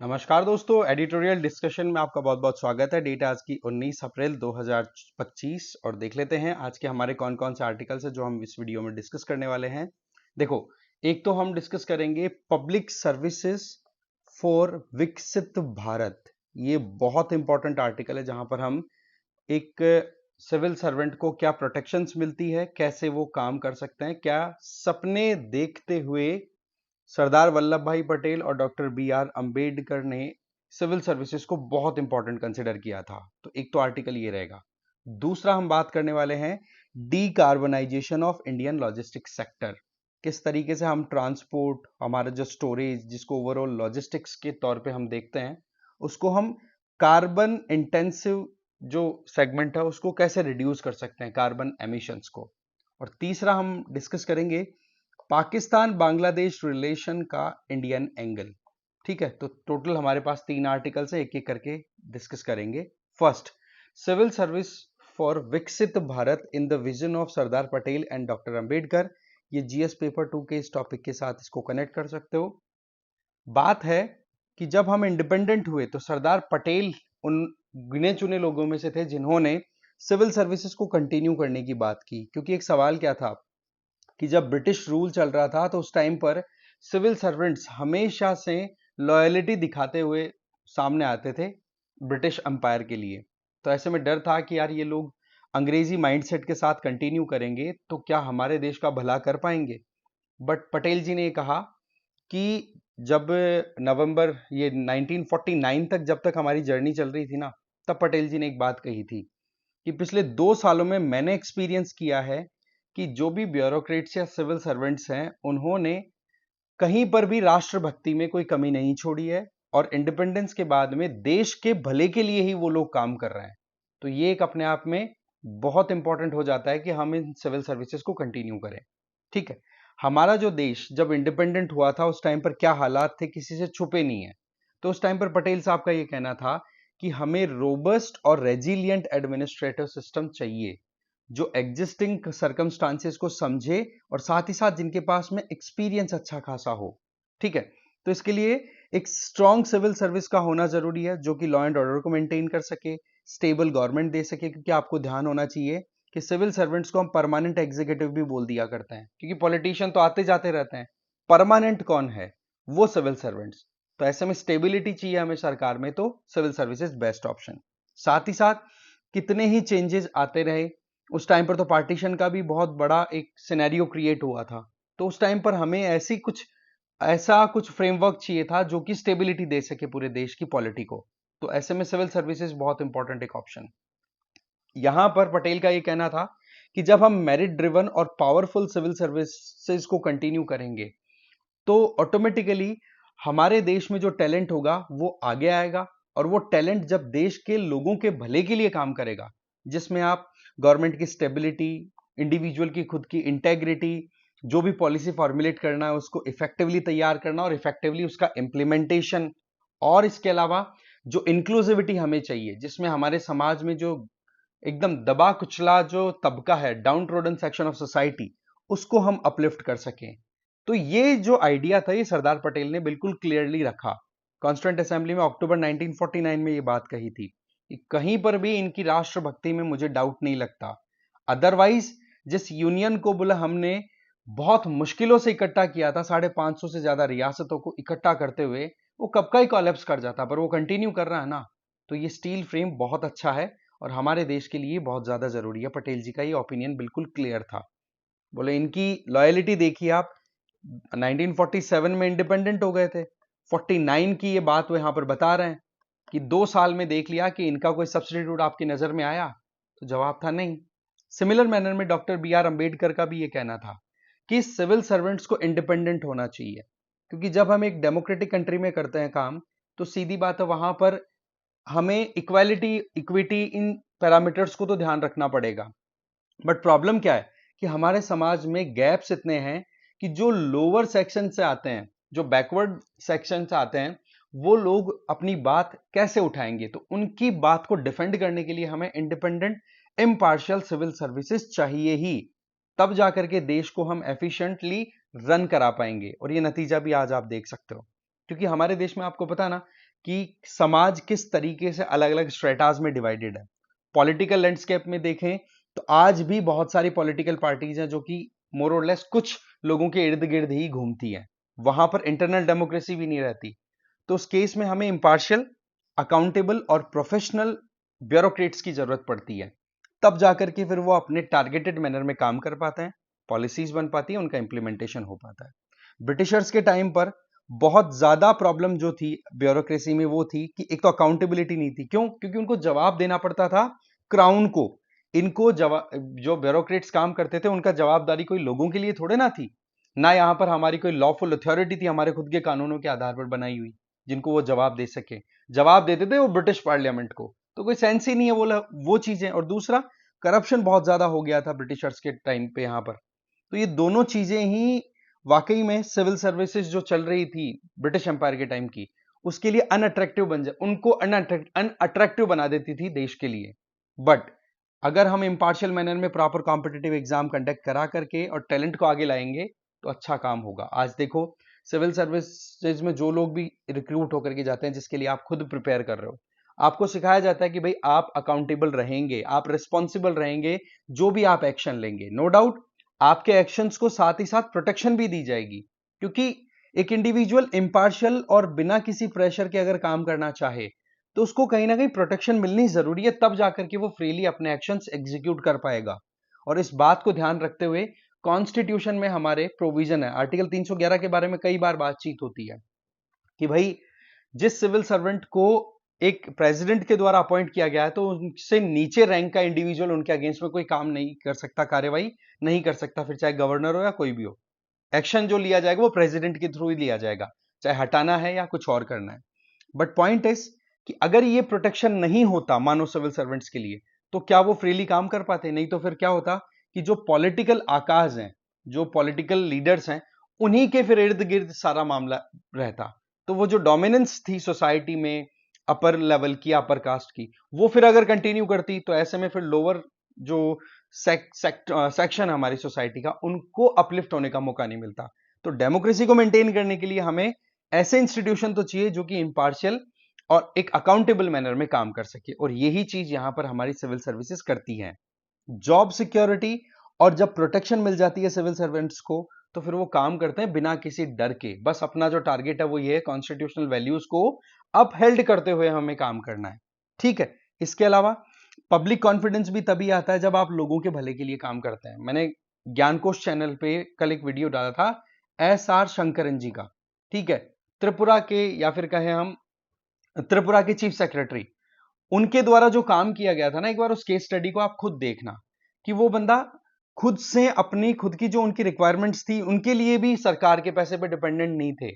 नमस्कार दोस्तों, editorial discussion में आपका बहुत बहुत स्वागत है। डेट आज की 19 अप्रैल 2025 और देख लेते हैं आज के हमारे कौन कौन से आर्टिकल्स हैं जो हम इस वीडियो में डिस्कस करने वाले हैं। देखो, एक तो हम डिस्कस करेंगे पब्लिक सर्विसेज फॉर विकसित भारत। ये बहुत इंपॉर्टेंट आर्टिकल है जहां पर हम एक सिविल सर्वेंट को क्या प्रोटेक्शंस मिलती है, कैसे वो काम कर सकते हैं, क्या सपने देखते हुए सरदार वल्लभ भाई पटेल और डॉक्टर बी.आर. अंबेडकर ने सिविल सर्विसेज को बहुत इंपॉर्टेंट कंसिडर किया था। तो एक तो आर्टिकल ये रहेगा। दूसरा हम बात करने वाले हैं decarbonisation of Indian logistics sector. किस तरीके से हम ट्रांसपोर्ट, हमारा जो स्टोरेज, जिसको ओवरऑल लॉजिस्टिक्स के तौर पे हम देखते हैं, उसको हम कार्बन इंटेंसिव जो सेगमेंट है उसको कैसे रिड्यूस कर सकते हैं, कार्बन एमिशंस को। और तीसरा हम डिस्कस करेंगे पाकिस्तान बांग्लादेश रिलेशन का इंडियन एंगल। ठीक है, तो टोटल हमारे पास 3 आर्टिकल्स है, एक एक करके डिस्कस करेंगे। फर्स्ट, सिविल सर्विस फॉर विकसित Bharat in the vision of Sardar Patel and doctor Ambedkar. ये जीएस पेपर 2 के इस टॉपिक के साथ इसको कनेक्ट कर सकते हो। बात है कि जब हम इंडिपेंडेंट हुए तो सरदार पटेल उन गिने चुने लोगों में से थे जिन्होंने सिविल सर्विसेज को कंटिन्यू करने की बात की। क्योंकि एक सवाल क्या था कि जब ब्रिटिश रूल चल रहा था तो उस टाइम पर सिविल सर्वेंट्स हमेशा से लॉयलिटी दिखाते हुए सामने आते थे ब्रिटिश अंपायर के लिए। तो ऐसे में डर था कि यार ये लोग अंग्रेजी माइंडसेट के साथ कंटिन्यू करेंगे तो क्या हमारे देश का भला कर पाएंगे। बट पटेल जी ने कहा कि जब नवंबर ये 1949 तक जब तक हमारी जर्नी चल रही थी ना, तब पटेल जी ने एक बात कही थी कि पिछले 2 सालों में मैंने एक्सपीरियंस किया है कि जो भी ब्यूरोक्रेट्स या सिविल सर्वेंट्स हैं उन्होंने कहीं पर भी राष्ट्रभक्ति में कोई कमी नहीं छोड़ी है और इंडिपेंडेंस के बाद में देश के भले के लिए ही वो लोग काम कर रहे हैं। तो ये एक अपने आप में बहुत इंपॉर्टेंट हो जाता है कि हम इन सिविल सर्विसेज को कंटिन्यू करें। ठीक है, हमारा जो देश जब इंडिपेंडेंट हुआ था उस टाइम पर क्या हालात थे किसी से छुपे नहीं है। तो उस टाइम पर पटेल साहब का ये कहना था कि हमें रोबस्ट और रेजिलियंट एडमिनिस्ट्रेटिव सिस्टम चाहिए जो एग्जिस्टिंग सर्कमस्टांसेस को समझे और साथ ही साथ जिनके पास में एक्सपीरियंस अच्छा खासा हो। ठीक है, तो इसके लिए एक स्ट्रॉन्ग सिविल सर्विस का होना जरूरी है जो कि लॉ एंड ऑर्डर को मेंटेन कर सके, स्टेबल गवर्नमेंट दे सके। क्योंकि आपको ध्यान होना चाहिए कि सिविल सर्वेंट्स को हम परमानेंट एग्जीक्यूटिव भी बोल दिया करते हैं, क्योंकि पॉलिटिशियन तो आते जाते रहते हैं। परमानेंट कौन है? वो सिविल सर्वेंट्स। तो ऐसे में स्टेबिलिटी चाहिए हमें सरकार में, तो सिविल सर्विसेज बेस्ट ऑप्शन। साथ ही साथ कितने ही चेंजेस आते रहे, उस टाइम पर तो पार्टीशन का भी बहुत बड़ा एक सिनेरियो क्रिएट हुआ था। तो उस टाइम पर हमें ऐसा कुछ फ्रेमवर्क चाहिए था जो कि स्टेबिलिटी दे सके पूरे देश की पॉलिटी को। तो ऐसे में सिविल सर्विसेज बहुत इंपॉर्टेंट एक ऑप्शन। यहां पर पटेल का ये कहना था कि जब हम मेरिट ड्रिवन और पावरफुल सिविल सर्विसेज को कंटिन्यू करेंगे तो ऑटोमेटिकली हमारे देश में जो टैलेंट होगा वो आगे आएगा। और वो टैलेंट जब देश के लोगों के भले के लिए काम करेगा, जिसमें आप गवर्नमेंट की स्टेबिलिटी, इंडिविजुअल की खुद की इंटेग्रिटी, जो भी पॉलिसी फॉर्मुलेट करना है उसको इफेक्टिवली तैयार करना और इफेक्टिवली उसका इंप्लीमेंटेशन। और इसके अलावा जो इंक्लूसिविटी हमें चाहिए, जिसमें हमारे समाज में जो एकदम दबा कुचला जो तबका है, down trodden section of society, उसको हम अपलिफ्ट कर सकें। तो ये जो आइडिया था ये सरदार पटेल ने बिल्कुल क्लियरली रखा। कॉन्स्टिट्यूंट असेंबली में अक्टूबर 1949 में ये बात कही थी कि कहीं पर भी इनकी राष्ट्रभक्ति में मुझे डाउट नहीं लगता। अदरवाइज जिस यूनियन को बोला हमने बहुत मुश्किलों से इकट्ठा किया था, 550 से ज्यादा रियासतों को इकट्ठा करते हुए, वो कब का ही कोलैप्स कर जाता, पर वो कंटिन्यू कर रहा है ना। तो ये स्टील फ्रेम बहुत अच्छा है और हमारे देश के लिए बहुत ज्यादा जरूरी है। पटेल जी का ये ओपिनियन बिल्कुल क्लियर था। बोले इनकी लॉयलिटी देखिए आप, 1947 में इंडिपेंडेंट हो गए थे, 49 की ये बात वो यहां पर बता रहे हैं कि 2 साल में देख लिया कि इनका कोई सब्स्टिट्यूट आपकी नजर में आया? तो जवाब था नहीं। सिमिलर मैनर में डॉक्टर बी.आर. अंबेडकर का भी ये कहना था कि सिविल सर्वेंट्स को इंडिपेंडेंट होना चाहिए। क्योंकि जब हम एक डेमोक्रेटिक कंट्री में करते हैं काम, तो सीधी बात है वहां पर हमें इक्वालिटी, इक्विटी, इन पैरामीटर्स को तो ध्यान रखना पड़ेगा। बट प्रॉब्लम क्या है कि हमारे समाज में गैप्स इतने हैं कि जो लोअर सेक्शन से आते हैं, जो बैकवर्ड सेक्शन से आते हैं, वो लोग अपनी बात कैसे उठाएंगे। तो उनकी बात को डिफेंड करने के लिए हमें इंडिपेंडेंट इम्पार्शियल सिविल सर्विसेज चाहिए ही। तब जाकर के देश को हम एफिशिएंटली रन करा पाएंगे। और ये नतीजा भी आज आप देख सकते हो, क्योंकि हमारे देश में आपको पता ना कि समाज किस तरीके से अलग अलग स्ट्रेटाज में डिवाइडेड है। पॉलिटिकल लैंडस्केप में देखें तो आज भी बहुत सारी पॉलिटिकल पार्टीज हैं जो कि मोर और लेस कुछ लोगों के इर्द गिर्द ही घूमती हैं, वहां पर इंटरनल डेमोक्रेसी भी नहीं रहती। तो उस केस में हमें इंपार्शियल, अकाउंटेबल और प्रोफेशनल ब्यूरोक्रेट्स की जरूरत पड़ती है, तब जाकर के फिर वो अपने टारगेटेड मैनर में काम कर पाते हैं, पॉलिसीज बन पाती है, उनका इंप्लीमेंटेशन हो पाता है। ब्रिटिशर्स के टाइम पर बहुत ज्यादा प्रॉब्लम जो थी ब्यूरोक्रेसी में वो थी कि एक तो अकाउंटेबिलिटी नहीं थी। क्यों? क्योंकि उनको जवाब देना पड़ता था क्राउन को। इनको जो ब्यूरोक्रेट्स काम करते थे उनका जवाबदारी कोई लोगों के लिए थोड़े ना थी, ना यहां पर हमारी कोई लॉफुल अथॉरिटी थी हमारे खुद के कानूनों के आधार पर बनाई हुई जिनको वो जवाब दे सके। जवाब देते थे वो ब्रिटिश पार्लियामेंट को, तो कोई सेंस ही नहीं है वो चीजें। और दूसरा, करप्शन बहुत ज्यादा हो गया था ब्रिटिशर्स के टाइम पे यहाँ पर। तो ये दोनों चीजें ही वाकई में सिविल सर्विसेज जो चल रही थी ब्रिटिश एम्पायर के टाइम की, उसके लिए अनअट्रैक्टिव उनको अनअट्रैक्टिव बना देती थी देश के लिए। बट अगर हम इम्पार्शियल मैनर में प्रॉपर कॉम्पिटिटिव एग्जाम कंडक्ट करा करके और टैलेंट को आगे लाएंगे तो अच्छा काम होगा। आज देखो सिविल सर्विसेज में जो लोग भी रिक्रूट होकर के जाते हैं, जिसके लिए आप खुद प्रिपेयर कर रहे हो, आपको सिखाया जाता है कि भाई आप अकाउंटेबल रहेंगे, आप रिस्पॉन्सिबल रहेंगे जो भी आप एक्शन लेंगे। नो डाउट आपके एक्शंस को साथ ही साथ प्रोटेक्शन भी दी जाएगी, क्योंकि एक इंडिविजुअल इम्पार्शियल और बिना किसी प्रेशर के अगर काम करना चाहे तो उसको कहीं ना कहीं प्रोटेक्शन मिलनी जरूरी है, तब जाकर के वो फ्रीली अपने एक्शंस एग्जीक्यूट कर पाएगा। और इस बात को ध्यान रखते हुए कॉन्स्टिट्यूशन में हमारे प्रोविजन है, आर्टिकल 311 के बारे में कई बार बातचीत होती है कि भाई जिस सिविल सर्वेंट को एक प्रेसिडेंट के द्वारा अपॉइंट किया गया है तो उनसे नीचे रैंक का इंडिविजुअल उनके अगेंस्ट में कोई काम नहीं कर सकता, कार्यवाही नहीं कर सकता, फिर चाहे गवर्नर हो या कोई भी हो। एक्शन जो लिया जाएगा वो प्रेसिडेंट के थ्रू ही लिया जाएगा, चाहे हटाना है या कुछ और करना है। बट पॉइंट इज कि अगर ये प्रोटेक्शन नहीं होता मानो सिविल सर्वेंट्स के लिए, तो क्या वो फ्रीली काम कर पाते? नहीं तो फिर क्या होता कि जो पॉलिटिकल आकाज हैं, जो पॉलिटिकल लीडर्स हैं, उन्हीं के फिर इर्द गिर्द सारा मामला रहता। तो वो जो डोमिनेंस थी सोसाइटी में अपर लेवल की, अपर कास्ट की, वो फिर अगर कंटिन्यू करती तो ऐसे में फिर लोअर जो सेक्शन हमारी सोसाइटी का, उनको अपलिफ्ट होने का मौका नहीं मिलता। तो डेमोक्रेसी को मेंटेन करने के लिए हमें ऐसे इंस्टीट्यूशन तो चाहिए जो कि इम्पार्शियल और एक अकाउंटेबल मैनर में काम कर सके, और यही चीज यहां पर हमारी सिविल सर्विसेज करती हैं। जॉब सिक्योरिटी और जब प्रोटेक्शन मिल जाती है सिविल सर्वेंट्स को, तो फिर वो काम करते हैं बिना किसी डर के। बस अपना जो टारगेट है वो ये है, कॉन्स्टिट्यूशनल वैल्यूज को अपहेल्ड करते हुए हमें काम करना है। ठीक है, इसके अलावा पब्लिक कॉन्फिडेंस भी तभी आता है जब आप लोगों के भले के लिए काम करते हैं। मैंने ज्ञानकोश चैनल पे कल एक वीडियो डाला था SR शंकरन जी का, ठीक है, त्रिपुरा के, या फिर कहें हम त्रिपुरा के चीफ सेक्रेटरी, उनके द्वारा जो काम किया गया था ना, एक बार उस केस स्टडी को आप खुद देखना कि वो बंदा खुद से अपनी खुद की जो उनकी रिक्वायरमेंट्स थी उनके लिए भी सरकार के पैसे पे डिपेंडेंट नहीं थे।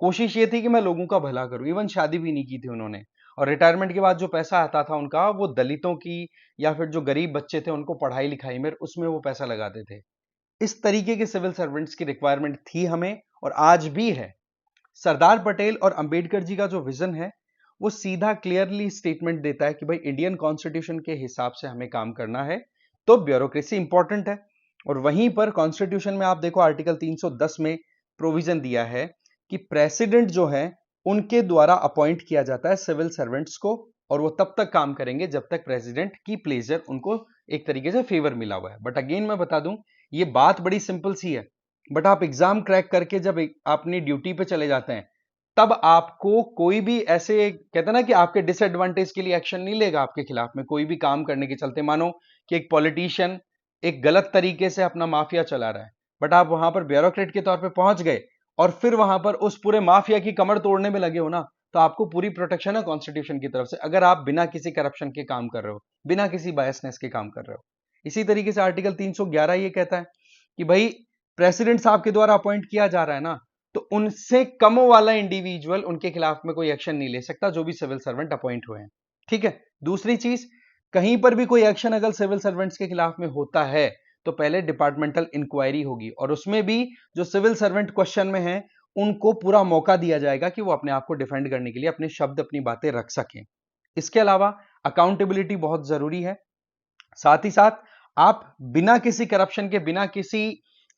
कोशिश ये थी कि मैं लोगों का भला करूं। इवन शादी भी नहीं की थी उन्होंने, और रिटायरमेंट के बाद जो पैसा आता था उनका, वो दलितों की या फिर जो गरीब बच्चे थे उनको पढ़ाई लिखाई में, उसमें वो पैसा लगाते थे। इस तरीके के सिविल सर्वेंट्स की रिक्वायरमेंट थी हमें, और आज भी है। सरदार पटेल और अंबेडकर जी का जो विजन है वो सीधा क्लियरली स्टेटमेंट देता है कि भाई इंडियन कॉन्स्टिट्यूशन के हिसाब से हमें काम करना है, तो ब्यूरोक्रेसी इंपॉर्टेंट है। और वहीं पर कॉन्स्टिट्यूशन में आप देखो आर्टिकल 310 में प्रोविजन दिया है कि प्रेसिडेंट जो है उनके द्वारा अपॉइंट किया जाता है सिविल सर्वेंट्स को, और वो तब तक काम करेंगे जब तक प्रेसिडेंट की प्लेजर उनको एक तरीके से फेवर मिला हुआ है। बट अगेन मैं बता दूं, ये बात बड़ी सिंपल सी है, बट आप एग्जाम क्रैक करके जब अपनी ड्यूटी पे चले जाते हैं, तब आपको कोई भी ऐसे कहते हैं ना कि आपके डिसएडवांटेज के लिए एक्शन नहीं लेगा आपके खिलाफ में, कोई भी काम करने के चलते। मानो कि एक पॉलिटिशियन एक गलत तरीके से अपना माफिया चला रहा है, बट आप वहां पर ब्यूरोक्रेट के तौर पे पहुंच गए और फिर वहां पर उस पूरे माफिया की कमर तोड़ने में लगे हो ना, तो आपको पूरी प्रोटेक्शन है कॉन्स्टिट्यूशन की तरफ से, अगर आप बिना किसी करप्शन के काम कर रहे हो, बिना किसी बायसनेस के काम कर रहे हो। इसी तरीके से आर्टिकल 311 ये कहता है कि भाई प्रेसिडेंट साहब के द्वारा अपॉइंट किया जा रहा है ना, तो उनसे कम वाला इंडिविजुअल उनके खिलाफ में कोई एक्शन नहीं ले सकता जो भी सिविल सर्वेंट अपॉइंट हुए हैं। ठीक है, दूसरी चीज, कहीं पर भी कोई एक्शन अगर सिविल सर्वेंट्स के खिलाफ में होता है तो पहले डिपार्टमेंटल इंक्वायरी होगी, और उसमें भी जो सिविल सर्वेंट क्वेश्चन में है उनको पूरा मौका दिया जाएगा कि वो अपने आप को डिफेंड करने के लिए अपने शब्द, अपनी बातें रख सकें। इसके अलावा अकाउंटेबिलिटी बहुत जरूरी है। साथ ही साथ आप बिना किसी करप्शन के, बिना किसी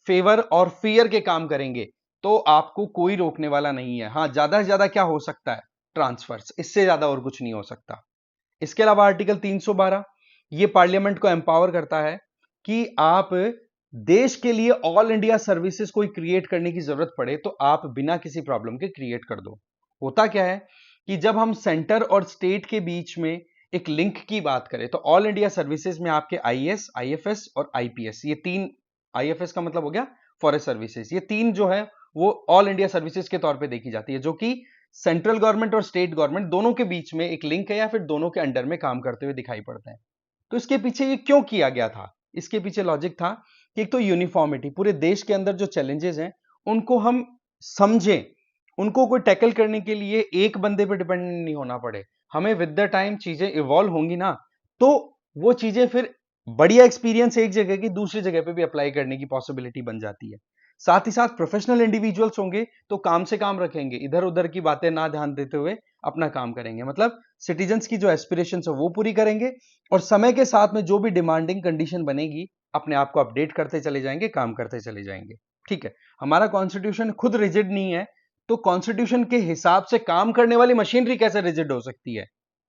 फेवर और फियर के काम करेंगे तो आपको कोई रोकने वाला नहीं है। हाँ, ज्यादा से ज्यादा क्या हो सकता है, ट्रांसफर्स, इससे ज्यादा और कुछ नहीं हो सकता। इसके अलावा आर्टिकल 312 ये पार्लियामेंट को एम्पावर करता है कि आप देश के लिए ऑल इंडिया सर्विसेज कोई क्रिएट करने की जरूरत पड़े तो आप बिना किसी प्रॉब्लम के क्रिएट कर दो। होता क्या है कि जब हम सेंटर और स्टेट के बीच में एक लिंक की बात करें तो ऑल इंडिया सर्विसेज में आपके आईएएस, आईएफएस और आईपीएस, ये तीन, आईएफएस का मतलब हो गया फॉरेस्ट सर्विसेज, ये तीन जो है वो ऑल इंडिया सर्विसेज के तौर पे देखी जाती है, जो कि सेंट्रल गवर्नमेंट और स्टेट गवर्नमेंट दोनों के बीच में एक लिंक है या फिर दोनों के अंडर में काम करते हुए दिखाई पड़ते हैं। तो इसके पीछे ये क्यों किया गया था? इसके पीछे लॉजिक था कि एक तो यूनिफॉर्मिटी, पूरे देश के अंदर जो चैलेंजेस हैं उनको हम समझें, उनको कोई टैकल करने के लिए एक बंदे पे डिपेंड नहीं होना पड़े, हमें विद द टाइम चीजें इवॉल्व होंगी ना, तो वो चीजें फिर बढ़िया एक्सपीरियंस एक जगह की दूसरी जगह पे भी अप्लाई करने की पॉसिबिलिटी बन जाती है। साथ ही साथ प्रोफेशनल इंडिविजुअल्स होंगे तो काम से काम रखेंगे, इधर उधर की बातें ना ध्यान देते हुए अपना काम करेंगे, मतलब सिटीजन्स की जो एस्पिरेशन है वो पूरी करेंगे और समय के साथ में जो भी डिमांडिंग कंडीशन बनेगी अपने आप को अपडेट करते चले जाएंगे, काम करते चले जाएंगे। ठीक है, हमारा कॉन्स्टिट्यूशन खुद रिजिड नहीं है तो कॉन्स्टिट्यूशन के हिसाब से काम करने वाली मशीनरी कैसे रिजिड हो सकती है?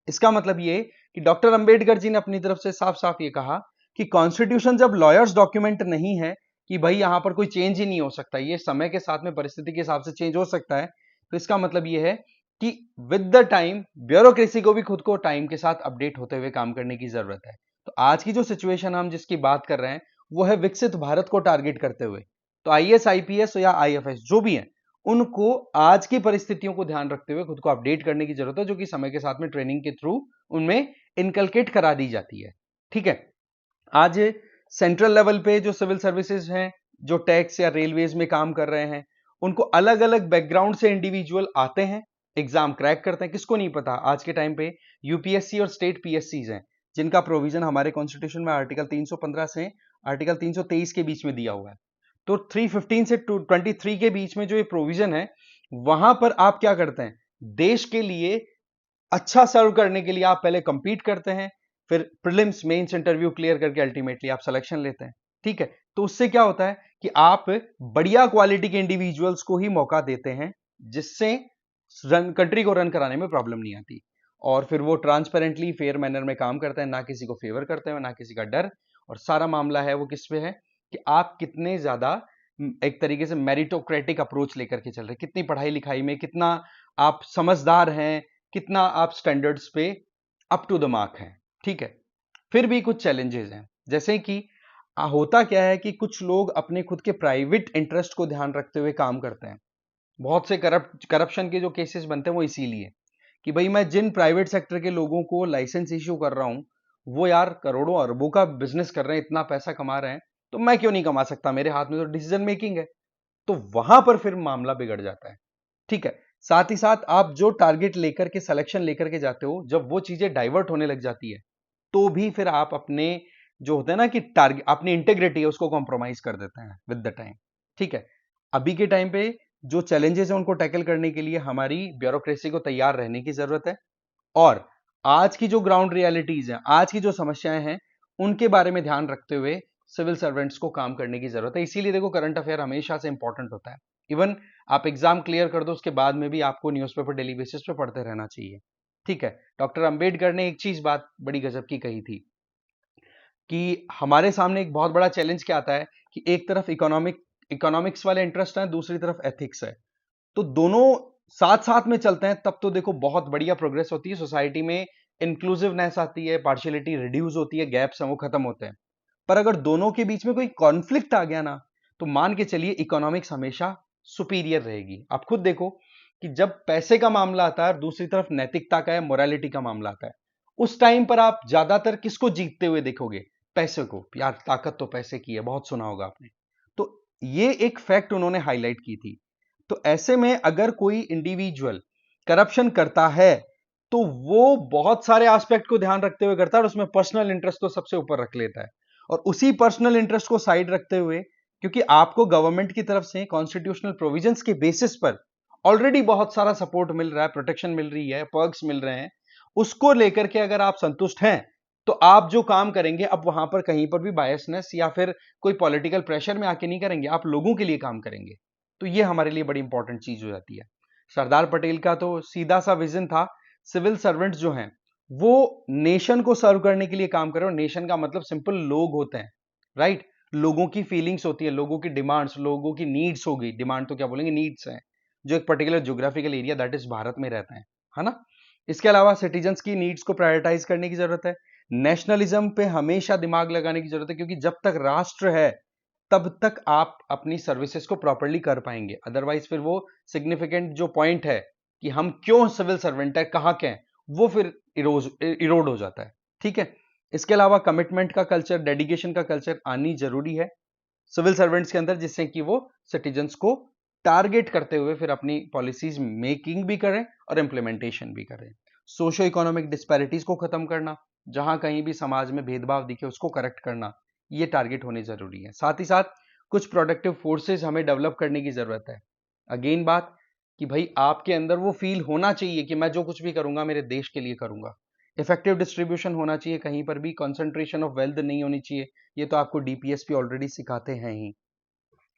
इसका मतलब ये कि डॉक्टर अंबेडकर जी ने अपनी तरफ से साफ साफ ये कहा कि कॉन्स्टिट्यूशन जब लॉयर्स डॉक्यूमेंट नहीं है कि भाई यहां पर कोई चेंज ही नहीं हो सकता, ये समय के साथ में परिस्थिति के हिसाब से चेंज हो सकता है, तो इसका मतलब ये है कि विद द टाइम ब्यूरोक्रेसी को भी खुद को टाइम के साथ अपडेट होते हुए काम करने की जरूरत है। तो आज की जो सिचुएशन हम जिसकी बात कर रहे हैं वो है विकसित भारत को टारगेट करते हुए, तो आईएएस, आईपीएस या आईएफएस जो भी है उनको आज की परिस्थितियों को ध्यान रखते हुए खुद को अपडेट करने की जरूरत है, जो कि समय के साथ में ट्रेनिंग के थ्रू उनमें इनकलकेट करा दी जाती है। ठीक है, आज सेंट्रल लेवल पे जो सिविल सर्विसेज हैं, जो टैक्स या रेलवेज में काम कर रहे हैं, उनको अलग अलग बैकग्राउंड से इंडिविजुअल आते हैं, एग्जाम क्रैक करते हैं। किसको नहीं पता आज के टाइम पे यूपीएससी और स्टेट पीएससीज हैं जिनका प्रोविजन हमारे कॉन्स्टिट्यूशन में आर्टिकल 315 से आर्टिकल 323 के बीच में दिया हुआ है। तो 315 से 23 के बीच में जो ये प्रोविजन है वहां पर आप क्या करते हैं, देश के लिए अच्छा सर्व करने के लिए आप पहले कंपीट करते हैं, फिर प्रीलिम्स मेंस इंटरव्यू क्लियर करके अल्टीमेटली आप सिलेक्शन लेते हैं। ठीक है, तो उससे क्या होता है कि आप बढ़िया क्वालिटी के इंडिविजुअल्स को ही मौका देते हैं जिससे कंट्री को रन कराने में प्रॉब्लम नहीं आती, और फिर वो ट्रांसपेरेंटली फेयर मैनर में काम करते हैं, ना किसी को फेवर करते हैं ना किसी का डर। और सारा मामला है वो किस पे है कि आप कितने ज्यादा एक तरीके से मेरिटोक्रेटिक अप्रोच लेकर के चल रहे हैं, कितनी पढ़ाई लिखाई में कितना आप समझदार हैं, कितना आप स्टैंडर्ड्स पे अप टू द मार्क हैं। ठीक है, फिर भी कुछ चैलेंजेस हैं, जैसे कि होता क्या है कि कुछ लोग अपने खुद के प्राइवेट इंटरेस्ट को ध्यान रखते हुए काम करते हैं। बहुत से करप्शन के जो केसेस बनते हैं वो इसीलिए कि भाई मैं जिन प्राइवेट सेक्टर के लोगों को लाइसेंस इश्यू कर रहा हूं वो यार करोड़ों अरबों का बिजनेस कर रहे हैं, इतना पैसा कमा रहे हैं, तो मैं क्यों नहीं कमा सकता, मेरे हाथ में तो डिसीजन मेकिंग है। तो वहां पर फिर मामला बिगड़ जाता है। ठीक है, साथ ही साथ आप जो टारगेट लेकर के सिलेक्शन लेकर के जाते हो, जब वो चीजें डाइवर्ट होने लग जाती है तो भी फिर आप अपने जो होता है ना कि टारगेट, अपनी इंटेग्रिटी है उसको कॉम्प्रोमाइज कर देते हैं विद द टाइम। ठीक है, अभी के टाइम पे जो चैलेंजेस हैं उनको टैकल करने के लिए हमारी ब्यूरोक्रेसी को तैयार रहने की जरूरत है, और आज की जो ग्राउंड रियलिटीज हैं, आज की जो समस्याएं हैं उनके बारे में ध्यान रखते हुए सिविल सर्वेंट्स को काम करने की जरूरत है। इसीलिए देखो करंट अफेयर हमेशा से इंपॉर्टेंट होता है। इवन आप एग्जाम क्लियर कर दो उसके बाद में भी आपको न्यूज़पेपर डेली बेसिस पे पढ़ते रहना चाहिए। ठीक है, डॉक्टर अंबेडकर ने एक चीज बात बड़ी गजब की कही थी कि हमारे सामने एक बहुत बड़ा चैलेंज क्या आता है कि एक तरफ इकोनॉमिक्स वाले इंटरेस्ट है, दूसरी तरफ एथिक्स है, तो दोनों साथ साथ में चलते हैं तब तो देखो बहुत बढ़िया प्रोग्रेस होती है सोसाइटी में, इंक्लूसिवनेस आती है, पार्शियलिटी रिड्यूस होती है, गैप्स हैं वो खत्म होते हैं। पर अगर दोनों के बीच में कोई कॉन्फ्लिक्ट आ गया ना तो मान के चलिए इकोनॉमिक्स हमेशा सुपीरियर रहेगी। आप खुद देखो कि जब पैसे का मामला आता है और दूसरी तरफ नैतिकता का या मोरालिटी का मामला आता है, उस टाइम पर आप ज्यादातर किसको जीतते हुए देखोगे? पैसे को। यार ताकत तो पैसे की है, बहुत सुना होगा आपने। तो ये एक फैक्ट उन्होंने हाईलाइट की थी। तो ऐसे में अगर कोई इंडिविजुअल करप्शन करता है तो वो बहुत सारे एस्पेक्ट को ध्यान रखते हुए करता है और उसमें पर्सनल इंटरेस्ट तो सबसे ऊपर रख लेता है, और उसी पर्सनल इंटरेस्ट को साइड रखते हुए, क्योंकि आपको गवर्नमेंट की तरफ से कॉन्स्टिट्यूशनल प्रोविजंस के बेसिस पर ऑलरेडी बहुत सारा सपोर्ट मिल रहा है, प्रोटेक्शन मिल रही है, पर्क्स मिल रहे हैं, उसको लेकर के अगर आप संतुष्ट हैं तो आप जो काम करेंगे अब वहां पर कहीं पर भी बायसनेस या फिर कोई पॉलिटिकल प्रेशर में आके नहीं करेंगे, आप लोगों के लिए काम करेंगे। तो ये हमारे लिए बड़ी इंपॉर्टेंट चीज हो जाती है। सरदार पटेल का तो सीधा सा विजन था, सिविल सर्वेंट्स जो हैं वो नेशन को सर्व करने के लिए काम कर रहे हो। नेशन का मतलब सिंपल लोग होते हैं, राइट। लोगों की फीलिंग्स होती है, लोगों की डिमांड्स, लोगों की नीड्स हो गई, डिमांड तो क्या बोलेंगे, नीड्स हैं, जो एक particular geographical area that is Bharat में रहते हैं, है ना। इसके अलावा सिटीजन्स की नीड्स को प्रायोरिटाइज करने की जरूरत है। नेशनलिज्म पे हमेशा दिमाग लगाने की जरूरत है, क्योंकि जब तक राष्ट्र है तब तक आप अपनी सर्विसेज को प्रॉपरली कर पाएंगे, अदरवाइज फिर वो सिग्निफिकेंट जो पॉइंट है कि हम क्यों सिविल सर्वेंट है, कहां के हैं, वो फिर इरोड हो जाता है, ठीक है। इसके अलावा कमिटमेंट का कल्चर, डेडिकेशन का कल्चर आनी जरूरी है सिविल सर्वेंट्स के अंदर, जिससे कि वो सिटीजन्स को टारगेट करते हुए फिर अपनी पॉलिसीज मेकिंग भी करें और इंप्लीमेंटेशन भी करें। सोशो इकोनॉमिक डिस्पैरिटीज को खत्म करना, जहां कहीं भी समाज में भेदभाव दिखे उसको करेक्ट करना, ये टारगेट होने जरूरी है। साथ ही साथ कुछ प्रोडक्टिव फोर्सेस हमें डेवलप करने की जरूरत है। अगेन बात कि भाई आपके अंदर वो फील होना चाहिए कि मैं जो कुछ भी करूंगा मेरे देश के लिए करूंगा। इफेक्टिव डिस्ट्रीब्यूशन होना चाहिए, कहीं पर भी कंसंट्रेशन ऑफ वेल्थ नहीं होनी चाहिए, ये तो आपको डीपीएसपी ऑलरेडी सिखाते हैं ही।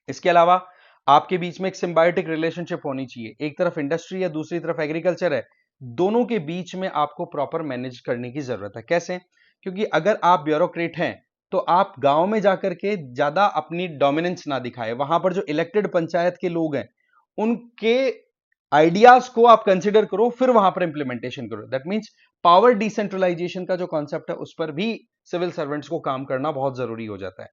इसके अलावा आपके बीच में एक सिम्बायोटिक रिलेशनशिप होनी चाहिए, एक तरफ इंडस्ट्री है दूसरी तरफ एग्रीकल्चर है, दोनों के बीच में आपको प्रॉपर मैनेज करने की जरूरत है। कैसे? क्योंकि अगर आप ब्यूरोक्रेट हैं तो आप गांव में जाकर के ज्यादा अपनी डोमिनेंस ना दिखाए, वहां पर जो इलेक्टेड पंचायत के लोग हैं उनके आइडियाज को आप कंसिडर करो, फिर वहां पर इंप्लीमेंटेशन करो। दैट मींस पावर डिसेंट्रलाइजेशन का जो कॉन्सेप्ट है उस पर भी सिविल सर्वेंट्स को काम करना बहुत जरूरी हो जाता है।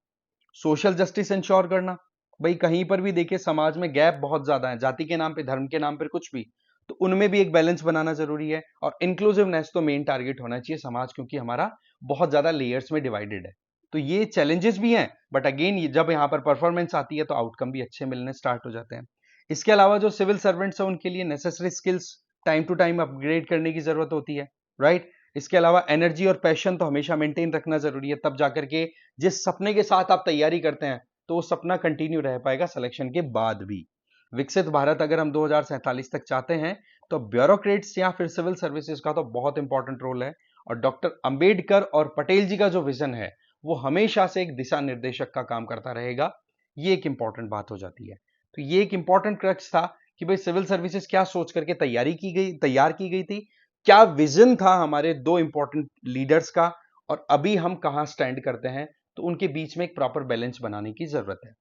सोशल जस्टिस इंश्योर करना, भाई कहीं पर भी देखिए समाज में गैप बहुत ज्यादा है, जाति के नाम पे, धर्म के नाम पे, कुछ भी, तो उनमें भी एक बैलेंस बनाना जरूरी है। और इंक्लूसिवनेस तो मेन टारगेट होना चाहिए समाज, क्योंकि हमारा बहुत ज्यादा लेयर्स में डिवाइडेड है। तो ये चैलेंजेस भी हैं, बट अगेन जब यहाँ पर परफॉर्मेंस आती है तो आउटकम भी अच्छे मिलने स्टार्ट हो जाते हैं। इसके अलावा जो सिविल सर्वेंट्स है उनके लिए necessary skills time to time upgrade करने की जरूरत होती है, राइट। इसके अलावा एनर्जी और पैशन तो हमेशा मेंटेन रखना जरूरी है, तब जाकर के जिस सपने के साथ आप तैयारी करते हैं तो वो सपना कंटिन्यू रह पाएगा सिलेक्शन के बाद भी। विकसित भारत अगर हम 2047 तक चाहते हैं तो ब्यूरोक्रेट्स या फिर सिविल सर्विसेज का तो बहुत इंपॉर्टेंट रोल है। और डॉक्टर अंबेडकर और पटेल जी का जो विजन है वो हमेशा से एक दिशा निर्देशक का काम करता रहेगा, ये एक इंपॉर्टेंट बात हो जाती है। तो ये एक इंपॉर्टेंट क्रक्स था कि भाई सिविल सर्विसेज क्या सोच करके तैयार की गई थी, क्या विजन था हमारे दो इंपॉर्टेंट लीडर्स का, और अभी हम कहां स्टैंड करते हैं, तो उनके बीच में एक प्रॉपर बैलेंस बनाने की जरूरत है।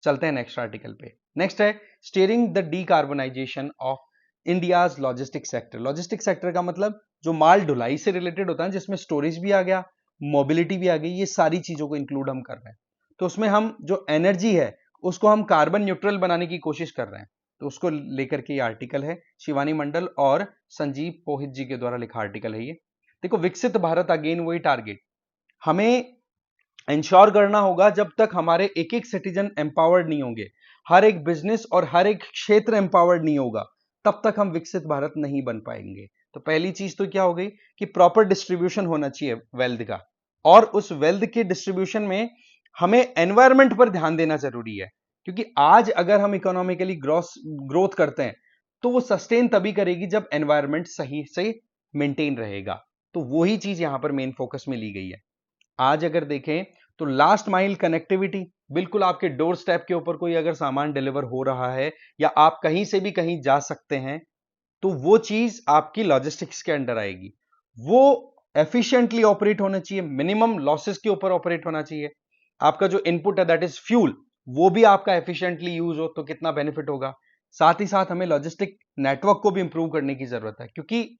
चलते हैं नेक्स्ट आर्टिकल पे। नेक्स्ट है steering the decarbonisation of India's logistic sector. Logistic sector का मतलब जो माल ढुलाई से रिलेटेड होता है, जिसमें स्टोरेज भी आ गया, मोबिलिटी भी आ गई, ये सारी चीजों को इंक्लूड हम कर रहे हैं। तो उसमें हम जो एनर्जी है उसको हम कार्बन न्यूट्रल बनाने की कोशिश कर रहे हैं। तो उसको लेकर के ये आर्टिकल है, शिवानी मंडल और संजीव पोहित जी के द्वारा लिखा आर्टिकल है ये। देखो विकसित भारत, अगेन वही टारगेट हमें इंश्योर करना होगा, जब तक हमारे एक एक सिटीजन एम्पावर्ड नहीं होंगे, हर एक बिजनेस और हर एक क्षेत्र एम्पावर्ड नहीं होगा, तब तक हम विकसित भारत नहीं बन पाएंगे। तो पहली चीज तो क्या हो गई कि प्रॉपर डिस्ट्रीब्यूशन होना चाहिए वेल्थ का, और उस वेल्थ के डिस्ट्रीब्यूशन में हमें एनवायरमेंट पर ध्यान देना जरूरी है। क्योंकि आज अगर हम इकोनॉमिकली ग्रोथ करते हैं तो वो सस्टेन तभी करेगी जब एनवायरमेंट सही से मेंटेन रहेगा। तो वही चीज यहां पर मेन फोकस में ली गई है। आज अगर देखें तो लास्ट माइल कनेक्टिविटी, बिल्कुल आपके डोर स्टेप के ऊपर कोई अगर सामान डिलीवर हो रहा है या आप कहीं से भी कहीं जा सकते हैं, तो वो चीज आपकी लॉजिस्टिक्स के अंडर आएगी। वो एफिशिएंटली ऑपरेट होना चाहिए, मिनिमम लॉसेस के ऊपर ऑपरेट होना चाहिए। आपका जो इनपुट है दैट इज फ्यूल, वो भी आपका एफिशिएंटली यूज हो तो कितना बेनिफिट होगा। साथ ही साथ हमें लॉजिस्टिक नेटवर्क को भी इंप्रूव करने की जरूरत है, क्योंकि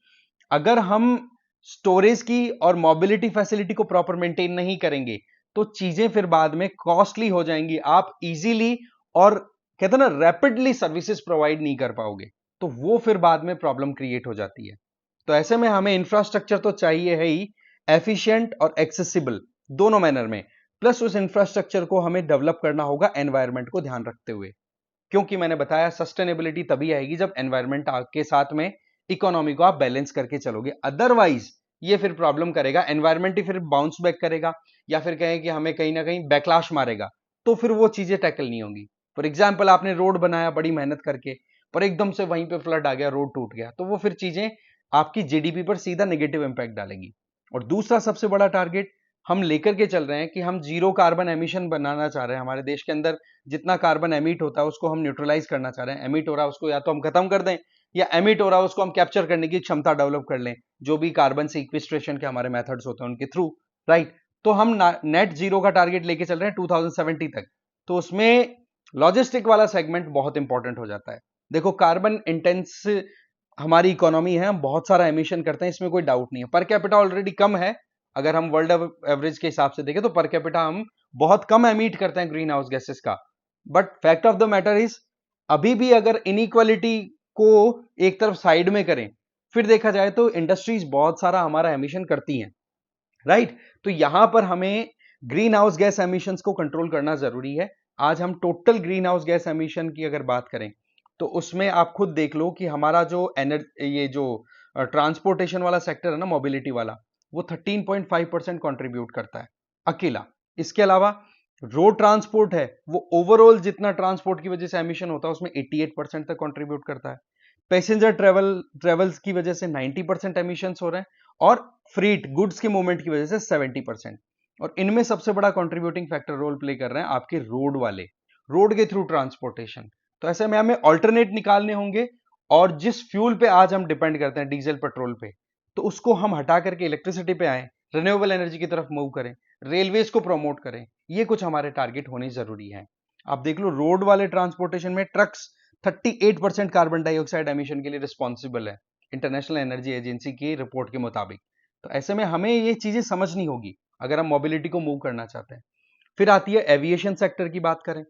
अगर हम स्टोरेज की और मोबिलिटी फैसिलिटी को प्रॉपर मेंटेन नहीं करेंगे तो चीजें फिर बाद में कॉस्टली हो जाएंगी, आप इजीली और कहते हैं ना रैपिडली सर्विसेज प्रोवाइड नहीं कर पाओगे, तो वो फिर बाद में प्रॉब्लम क्रिएट हो जाती है। तो ऐसे में हमें इंफ्रास्ट्रक्चर तो चाहिए है ही, एफिशिएंट और एक्सेसिबल दोनों मैनर में, प्लस उस इंफ्रास्ट्रक्चर को हमें डेवलप करना होगा एनवायरमेंट को ध्यान रखते हुए। क्योंकि मैंने बताया सस्टेनेबिलिटी तभी आएगी जब एनवायरमेंट के साथ में इकोनॉमी को आप बैलेंस करके चलोगे, अदरवाइज ये फिर प्रॉब्लम करेगा, एनवायरमेंट ही फिर बाउंस बैक करेगा, या फिर कहें कि हमें कहीं ना कहीं बैकलैश मारेगा, तो फिर वो चीजें टैकल नहीं होंगी। फॉर एग्जाम्पल आपने रोड बनाया बड़ी मेहनत करके, पर एकदम से वहीं पे फ्लड आ गया, रोड टूट गया, तो वो फिर चीजें आपकी जीडीपी पर सीधा नेगेटिव इंपैक्ट डालेगी। और दूसरा सबसे बड़ा टारगेट हम लेकर के चल रहे हैं कि हम जीरो कार्बन एमिशन बनाना चाह रहे हैं। हमारे देश के अंदर जितना कार्बन एमिट होता है उसको हम न्यूट्रलाइज करना चाह रहे हैं, एमिट हो रहा है उसको या तो हम खत्म कर दें या एमिट हो रहा है उसको हम कैप्चर करने की क्षमता डेवलप कर लें, जो भी कार्बन सीक्वेस्ट्रेशन के हमारे मेथड्स होते हैं उनके थ्रू, राइट। तो हम नेट जीरो का टारगेट लेके चल रहे हैं 2070 तक। तो उसमें लॉजिस्टिक वाला सेगमेंट बहुत इंपॉर्टेंट हो जाता है। देखो कार्बन इंटेंस हमारी इकोनॉमी है, हम बहुत सारा एमिशन करते हैं, इसमें कोई डाउट नहीं है। पर कैपिटा ऑलरेडी कम है, अगर हम वर्ल्ड एवरेज के हिसाब से देखें तो पर कैपिटा हम बहुत कम एमिट करते हैं ग्रीन हाउस गैसेस का। But fact of the matter is अभी भी अगर इनइक्वालिटी को एक तरफ साइड में करें, फिर देखा जाए तो इंडस्ट्रीज बहुत सारा हमारा एमिशन करती हैं, राइट। तो यहां पर हमें ग्रीन हाउस गैस एमिशंस को कंट्रोल करना जरूरी है। आज हम total green house gas emission की अगर बात करें तो उसमें आप खुद देख लो कि हमारा जो ये जो ट्रांसपोर्टेशन वाला सेक्टर है ना, मोबिलिटी वाला, वो 13.5% कंट्रीब्यूट करता है अकेला। इसके अलावा रोड ट्रांसपोर्ट है, वो ओवरऑल जितना ट्रांसपोर्ट की वजह से एमिशन होता है उसमें 88% तक कंट्रीब्यूट करता है। पैसेंजर ट्रेवल्स की वजह से 90% एमिशंस हो रहे हैं, और फ्रीट गुड्स के मूवमेंट की वजह से 70%। और इनमें सबसे बड़ा कंट्रीब्यूटिंग फैक्टर रोल प्ले कर रहे हैं आपके रोड वाले, रोड के थ्रू ट्रांसपोर्टेशन। तो ऐसे में हमें ऑल्टरनेट निकालने होंगे, और जिस फ्यूल पे आज हम डिपेंड करते हैं डीजल पेट्रोल पे, तो उसको हम हटा करके इलेक्ट्रिसिटी पे आए, रिन्यूएबल एनर्जी की तरफ मूव करें, रेलवेज को प्रमोट करें। ये कुछ हमारे टारगेट होने जरूरी है। आप देख लो रोड वाले ट्रांसपोर्टेशन में ट्रक्स 38% कार्बन डाइऑक्साइड एमिशन के लिए रिस्पॉन्सिबल है, इंटरनेशनल एनर्जी एजेंसी की रिपोर्ट के मुताबिक। तो ऐसे में हमें ये चीजें समझनी होगी अगर हम मोबिलिटी को मूव करना चाहते हैं। फिर आती है एविएशन सेक्टर की बात करें,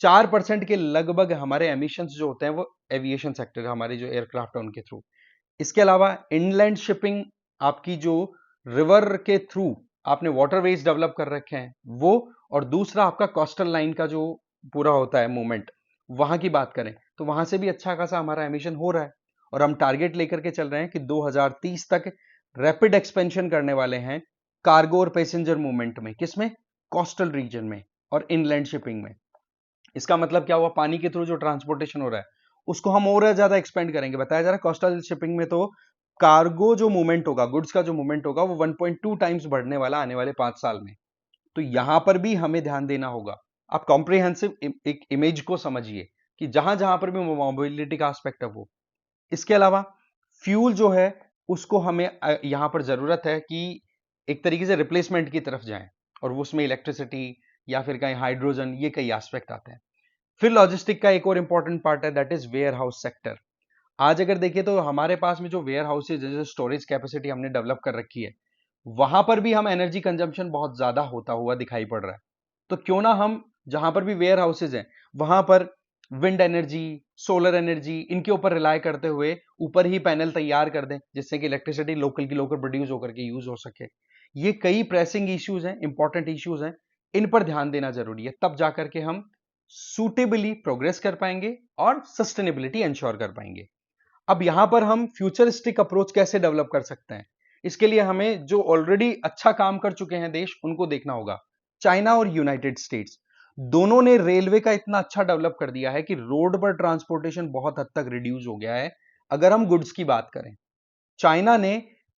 4% के लगभग हमारे एमिशंस जो होते हैं वो एविएशन सेक्टर, हमारे जो एयरक्राफ्ट है उनके थ्रू। इसके अलावा इनलैंड शिपिंग, आपकी जो रिवर के थ्रू आपने वाटरवेज डेवलप कर रखे हैं वो, और दूसरा आपका कोस्टल लाइन का जो पूरा होता है मूवमेंट, वहां की बात करें तो वहां से भी अच्छा खासा हमारा एमिशन हो रहा है। और हम टारगेट लेकर के चल रहे हैं कि 2030 तक रैपिड एक्सपेंशन करने वाले हैं कार्गो और पैसेंजर मूवमेंट में, किसमें, कोस्टल रीजन में और इनलैंड शिपिंग में। इसका मतलब क्या हुआ, पानी के थ्रू जो ट्रांसपोर्टेशन हो रहा है उसको हम और ज्यादा एक्सपेंड करेंगे। बताया जा रहा है कोस्टल शिपिंग में तो कार्गो जो मूवमेंट होगा, गुड्स का जो मूवमेंट होगा, वो 1.2 टाइम्स बढ़ने वाला आने वाले 5 साल में। तो यहां पर भी हमें ध्यान देना होगा। आप कॉम्प्रिहेंसिव एक इमेज को समझिए कि जहां जहां पर भी मोबिलिटी का एस्पेक्ट है वो। इसके अलावा फ्यूल जो है उसको हमें यहां पर जरूरत है कि एक तरीके से रिप्लेसमेंट की तरफ जाएं, और उसमें इलेक्ट्रिसिटी या फिर कहीं हाइड्रोजन, ये कई एस्पेक्ट आते हैं। फिर लॉजिस्टिक का एक और इंपॉर्टेंट पार्ट है, that is warehouse sector. आज अगर देखिए तो हमारे पास में जो वेयर हाउसेज, जैसे स्टोरेज कैपेसिटी हमने डेवलप कर रखी है, वहां पर भी हम एनर्जी कंजम्पशन बहुत ज्यादा होता हुआ दिखाई पड़ रहा है। तो क्यों ना हम जहां पर भी वेयर हाउसेज हैं वहां पर विंड एनर्जी, सोलर एनर्जी, इनके ऊपर रिलाय करते हुए ऊपर ही पैनल तैयार कर दें, जिससे कि इलेक्ट्रिसिटी लोकल की लोकल प्रोड्यूस होकर के यूज हो सके। ये कई प्रेसिंग इश्यूज हैं, इंपॉर्टेंट इश्यूज हैं, इन पर ध्यान देना जरूरी है, तब जाकर के हम सूटेबली प्रोग्रेस कर पाएंगे और सस्टेनेबिलिटी इंश्योर कर पाएंगे। अब यहां पर हम फ्यूचरिस्टिक अप्रोच कैसे डेवलप कर सकते हैं, इसके लिए हमें जो ऑलरेडी अच्छा काम कर चुके हैं देश उनको देखना होगा। चाइना और यूनाइटेड स्टेट्स दोनों ने रेलवे का इतना अच्छा डेवलप कर दिया है कि रोड पर ट्रांसपोर्टेशन बहुत हद तक रिड्यूस हो गया है। अगर हम गुड्स की बात करें, चाइना ने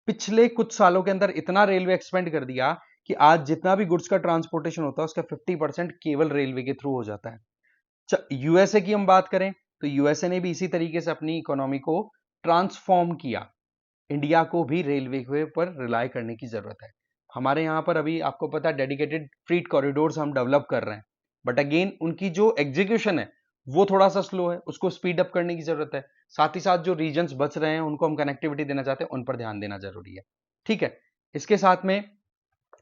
पिछले कुछ सालों के अंदर इतना रेलवे एक्सपेंड कर दिया कि आज जितना भी गुड्स का ट्रांसपोर्टेशन होता है उसका 50% केवल रेलवे के थ्रू हो जाता है। यूएसए की हम बात करें तो यूएसए ने भी इसी तरीके से अपनी इकोनॉमी को ट्रांसफॉर्म किया। इंडिया को भी रेलवे के पर रिलाय करने की जरूरत है। हमारे यहाँ पर अभी आपको पता है डेडिकेटेड फ्रीट कॉरिडोर्स हम डेवलप कर रहे हैं, बट अगेन उनकी जो एग्जीक्यूशन है वो थोड़ा सा स्लो है, उसको स्पीड अप करने की जरूरत है। साथ ही साथ जो रीजन्स बच रहे हैं उनको हम कनेक्टिविटी देना चाहते हैं, उन पर ध्यान देना जरूरी है। ठीक है, इसके साथ में